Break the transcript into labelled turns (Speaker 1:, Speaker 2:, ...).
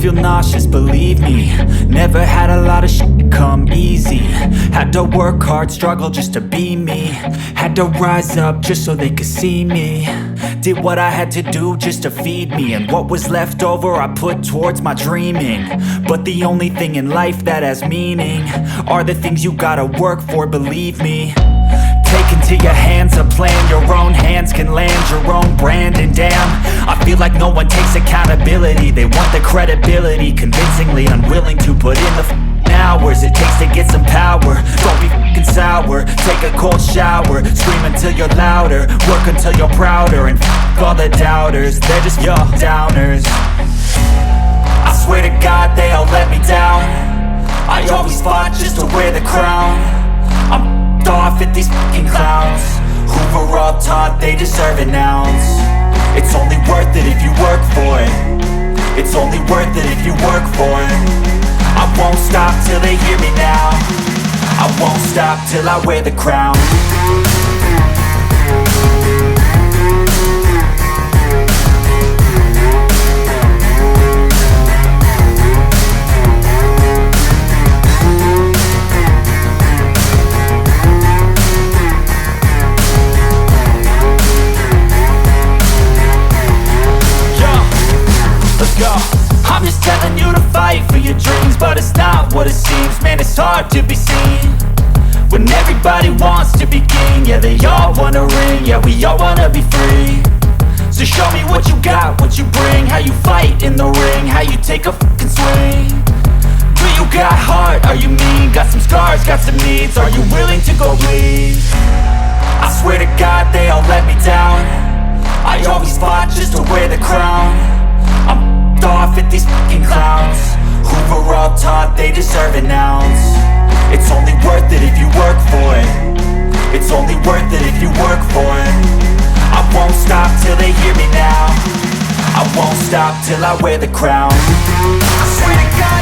Speaker 1: feel nauseous, believe me. Never had a lot of shit come easy. Had to work hard, struggle just to be me. Had to rise up just so they could see me. Did what I had to do just to feed me, and what was left over I put towards my dreaming. But the only thing in life that has meaning are the things you gotta work for, believe me. Take into your hands a plan, your own hands can land your own brand. And damn, I feel like no one takes accountability. They want the credibility, convincingly unwilling to put in the hours it takes to get some power. Don't be f***ing sour, take a cold shower. Scream until you're louder, work until you're prouder. And f*** all the doubters, they're just your downers. I swear to God they all let me down. I always fought just to wear the crown. I'm off at these fucking clowns who were all taught they deserve an ounce. It's only worth it if you work for it. It's only worth it if you work for it. I won't stop till they hear me now. I won't stop till I wear the crown. I'm just telling you to fight for your dreams, but it's not what it seems. Man, it's hard to be seen when everybody wants to be king. Yeah, they all wanna ring, yeah, we all wanna be free. So show me what you got, what you bring, how you fight in the ring, how you take a fucking swing. Do you got heart, are you mean? Got some scars, got some needs, are you willing to go bleed? I swear to God they all let me down. I always fought just to wear the crown. I'm off at these fucking clowns who were all taught they deserve an ounce. It's only worth it if you work for it. It's only worth it if you work for it. I top till I wear the crown. I swear to God